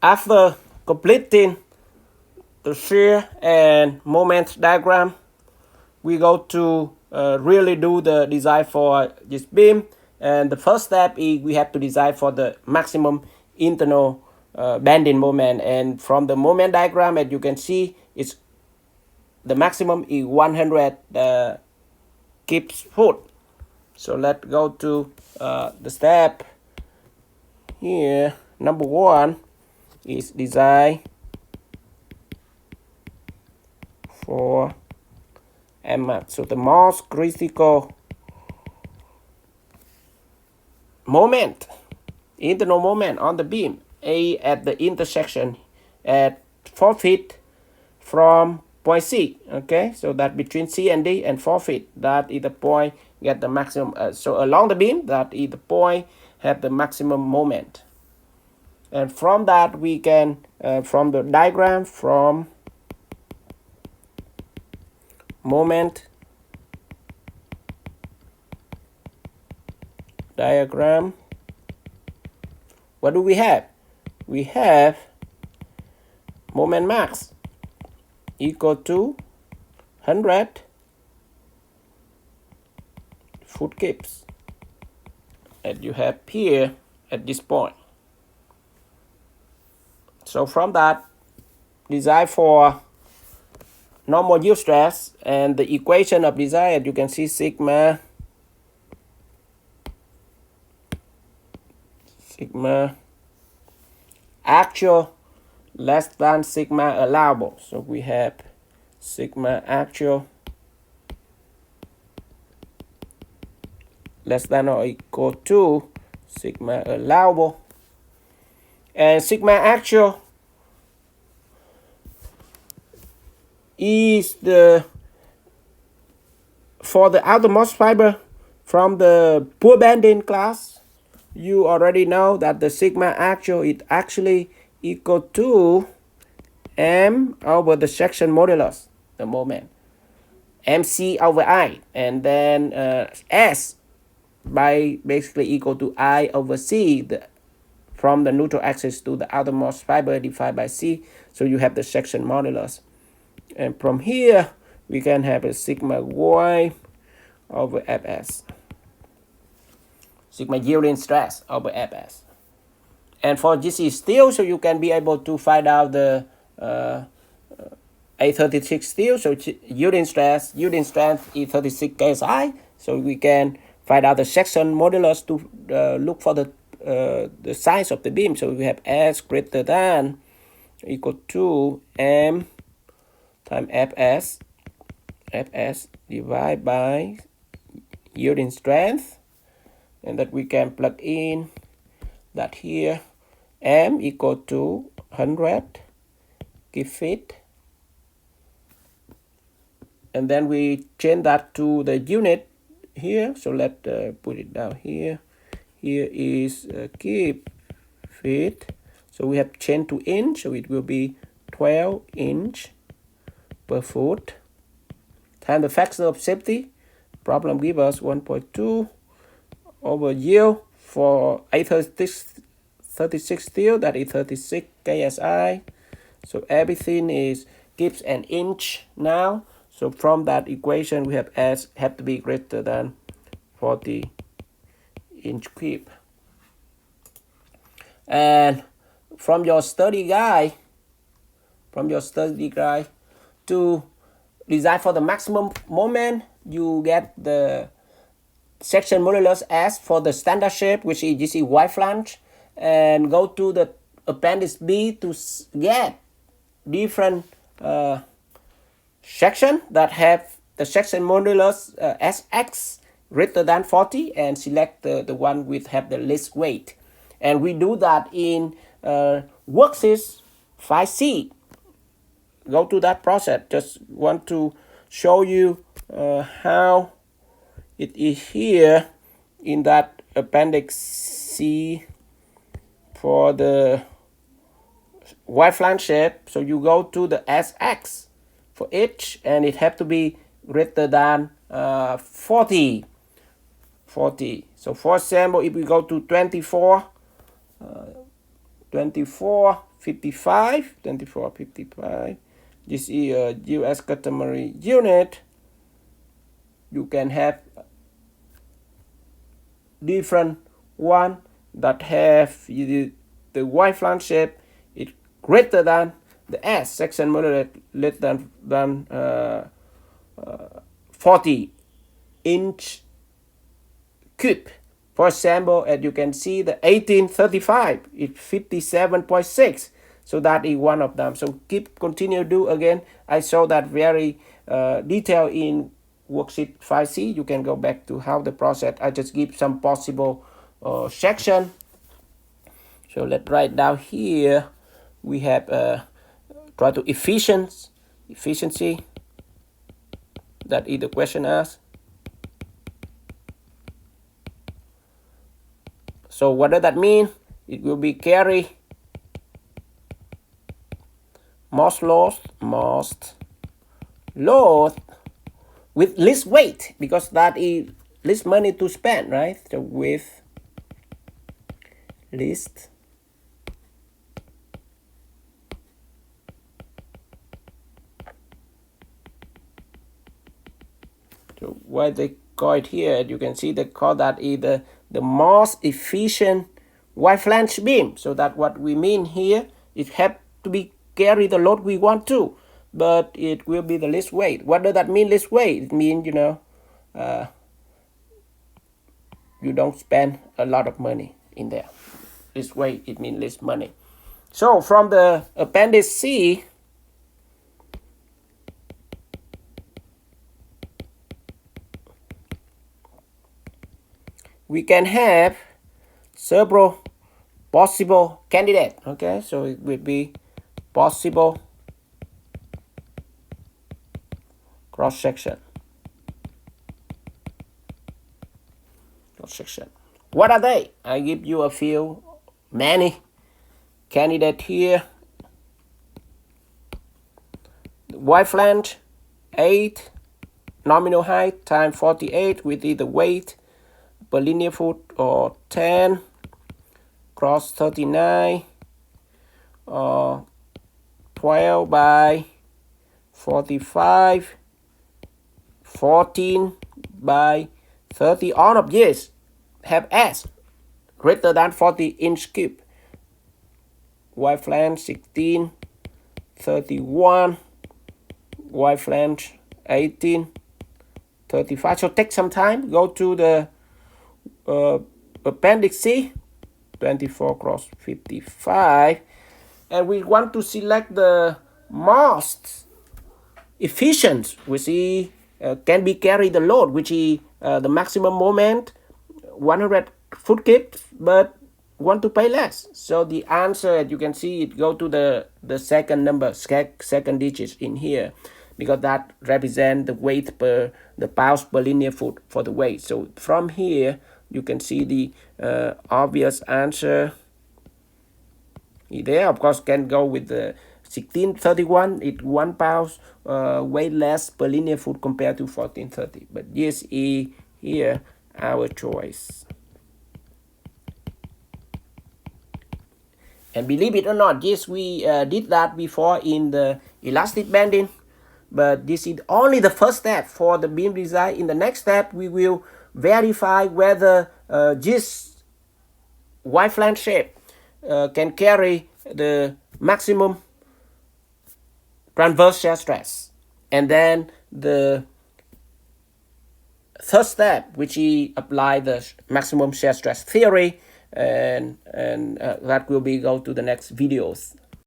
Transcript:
After completing the shear and moment diagram, we go to really do the design for this beam. And the first step is we have to design for the maximum internal bending moment. And from the moment diagram, as you can see, it's the maximum is 100 kips foot. So let's go to the step here. Number one is design for max. So the most critical moment, internal moment on the beam A at the intersection at 4 feet from point C. Okay, so that between C and D and 4 feet, that is the point get the maximum. So along the beam, that is the point have the maximum moment. And from that we can, from the diagram, from moment diagram, what do we have? We have moment max equal to 100 foot kips that you have here at this point. So from that, design for normal yield stress, and the equation of design, you can see sigma actual less than sigma allowable. So we have sigma actual less than or equal to sigma allowable. And sigma actual is the for the outermost fiber from the poor bending class. You already know that the sigma actual is actually equal to m over the section modulus, the moment, mc over I, and then s by basically equal to I over c, from the neutral axis to the outermost fiber divided by c. So you have the section modulus. And from here, we can have a sigma y over fs. Sigma yielding stress over fs. And for this is steel, so you can be able to find out the A36 steel. So yielding strength is 36 ksi. So we can find out the section modulus to look for the size of the beam. So we have S greater than equal to m times fs divided by yielding strength, and that we can plug in that here m equal to 100 kip feet, and then we change that to the unit here. So let's put it down here. Here is kip feet, so we have changed to inch, so it will be 12 inch per foot times the factor of safety. Problem give us 1.2 over yield for A36 steel, that is 36 ksi. So everything is gives an inch now. So from that equation, we have S have to be greater than 40 inch cube. And from your study guide, to design for the maximum moment, you get the section modulus S for the standard shape, which is this is Y flange, and go to the appendix B to get different section that have the section modulus SX greater than 40, and select the one with have the least weight. And we do that in Worksheet 5C. Go to that process. Just want to show you how it is here in that appendix C for the Y flange shape. So you go to the SX for each, and it have to be greater than 40. So for example, if we go to 24 55, 24, 55. This is a US customary unit. You can have different one that have the Y flange shape is greater than the S section modulus less than 40 inch cube. For example, as you can see, the 1835 is 57.6. So that is one of them. So continue do again. I saw that very detailed in worksheet 5C. You can go back to how the process. I just give some possible section. So let's write down here. We have try to efficiency. That is the question asked. So what does that mean? It will be carry most load with least weight, because that is least money to spend, right? So with least so why they call it here, you can see they call that either the most efficient Y flange beam. So that what we mean here, it have to be carry the load we want to, but it will be the least weight. What does that mean, least weight? It means, you know, you don't spend a lot of money in there. Least weight, it means least money. So from the appendix C, we can have several possible candidates. Okay, so it will be possible cross section. What are they? I give you a few, many candidates here. Y flange 8 nominal height times 48 with either weight per linear foot or 10 cross 39 or 12 by 45 14 by 30. All of these have S greater than 40 inch cube. Y flange 16 31, Y flange 18 35. So take some time, go to the appendix C 24 cross 55, and we want to select the most efficient, which is can be carry the load, which is the maximum moment 100 foot kips, but want to pay less. So the answer, as you can see, it go to the second number, second digits in here, because that represent the weight per the pounds per linear foot for the weight. So from here you can see the obvious answer there. Of course, can go with the 1631. It 1 pound weight less per linear foot compared to 1430. But this is here our choice. And believe it or not, yes, we did that before in the elastic bending, but this is only the first step for the beam design. In the next step, we will verify whether this Y flange shape can carry the maximum transverse shear stress. And then the third step, which is apply the maximum shear stress theory, and that will be go to the next videos.